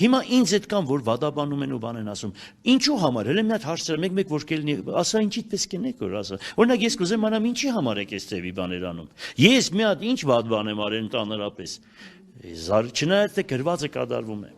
Հիմա ինձ հետ կան, որ վադաբանում են ու բան են ասում։ Ինչու համար, հենց մի հատ հարցրել, մեկ որ կելնի, ասա ինչի պես կնեք որ ասա։ Օրինակ ես կուզեմ անամ ինչի համար եք այս ծեվի բաներ անում։ Ես մի հատ ինչ վատ բան եմ արել ընդհանրապես։ Չնայած թե գրվածը կատարվում է։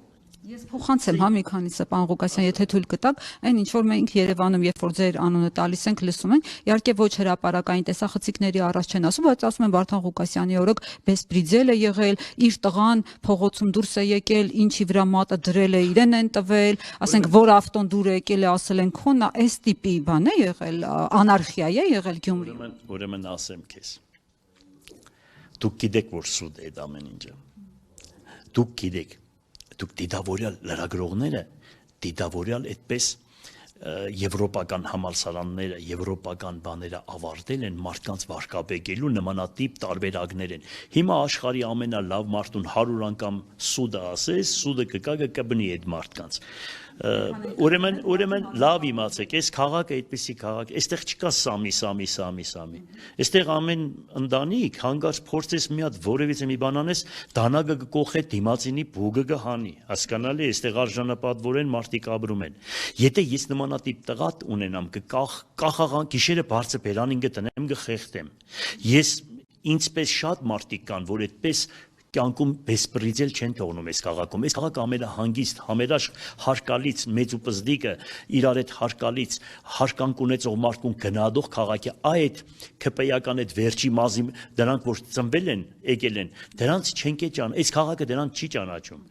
Ես փոխանցեմ մի քանիսը պարոն Ղուկասյան, եթե թույլ կտաք, այն ինչ որ մենք Երևանում երբ որ ձեր անունը տալիս ենք, լսում ենք, իհարկե ոչ հրապարակային տեսախցիկների առաջ չեն ասում, բայց ասում են Վարդան Ղուկասյանի օրոք բեսպրիձել է եղել, իր տղան փողոցում դուրս է եկել, ինչի վրա մատը դրել է, իրեն են տվել, ասենք որ ավտոն դուր է եկել է, ասել են քոնա, այս տիպի բան է եղել, անարխիա է եղել Գյումրիում։ Ուրեմն ասեմ քեզ։ Դուք գիտեք որ սուտ է դա ամեն ինչը։ Դուք գիտեք Դուք դիտավորյալ լրագրողները, դիտավորյալ այդպես եվրոպական համալսարանները, եվրոպական բաները ավարտել են մարդկանց վարկաբեկելու նմանատիպ տարբերակներ են։ Հիմա աշխարհի ամենալավ մարդուն 100 անգամ սուդը ասես, սուդը կբնի այդ մարդկանց։ Ուրեմն լավ իմացեք, այս քաղաքը այդպեսի քաղաք, այստեղ չկա սամի։ Այստեղ ամեն ընտանիք հանգարց փորձես մի հատ որևիցե մի բան անես, դանակը կկոխե դիմացինի բուգը կհանի, հասկանալի է, այստեղ արժանապատվորեն մարդիկ ապրում են։ Եթե ես նմանատիպ տղա ունենամ, կկախաղան գիշերը բարձր բերանին գտնեմ, կխեղդեմ։ Ինձպես շատ մարդիկ կան, որ այդպես կյանքում բեսպրիձել չեն թողնում այս քաղաքում։ Այս քաղաքը ամենահանգիստ, համերաշխ հարկալից, մեծ ու պզդիկը իրար հետ հարկալից, հարկանք ունեցող մարդուն գնահատող քաղաք է։ Այդ քպեական այդ վերջի մազի դրանք որ ծնվել են, եկել են, դրանց չենք այս քաղաքը դրանց չի ճանաչում։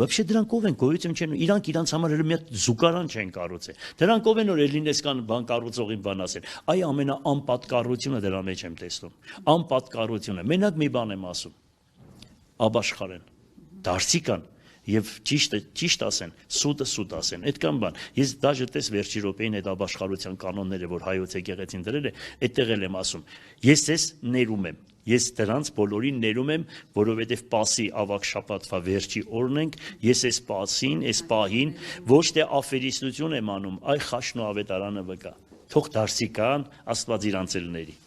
Вообще դրանք ով են, գոյություն չեն, իրանք իրանց համար հենց մի հատ զուգարան չեն կառուցել։ Դրանք ով են որ Էլինես կան բան կառուցողին բան ասել։ Այ ամենաանպատկառությունը դրա մեջ եմ տեսնում։ Անպատկառությունը։ Մենակ մի բան եմ ասում։ Աբաշխարեն, դարձիկան եւ ճիշտ ասեն, սուտ ասեն, այդքան բան։ Ես դաժե տես վերջի րոպեին այդ աբաշխարության կանոնները, որ հայոց եկեղեցին դրել է, այդտեղ եմ ասում։ Ես ես ներում եմ։ Ես դրանց բոլորին ներում եմ, որովհետև Պասի ավակ շաբաթվա վերջի օրն ենք, ես այս Պասին, այս պահին ոչ թե աֆերիստություն եմ անում, այ խաշն ու ավետարանը վկա։ Թող դարձիկան Աստված իրանց ելների։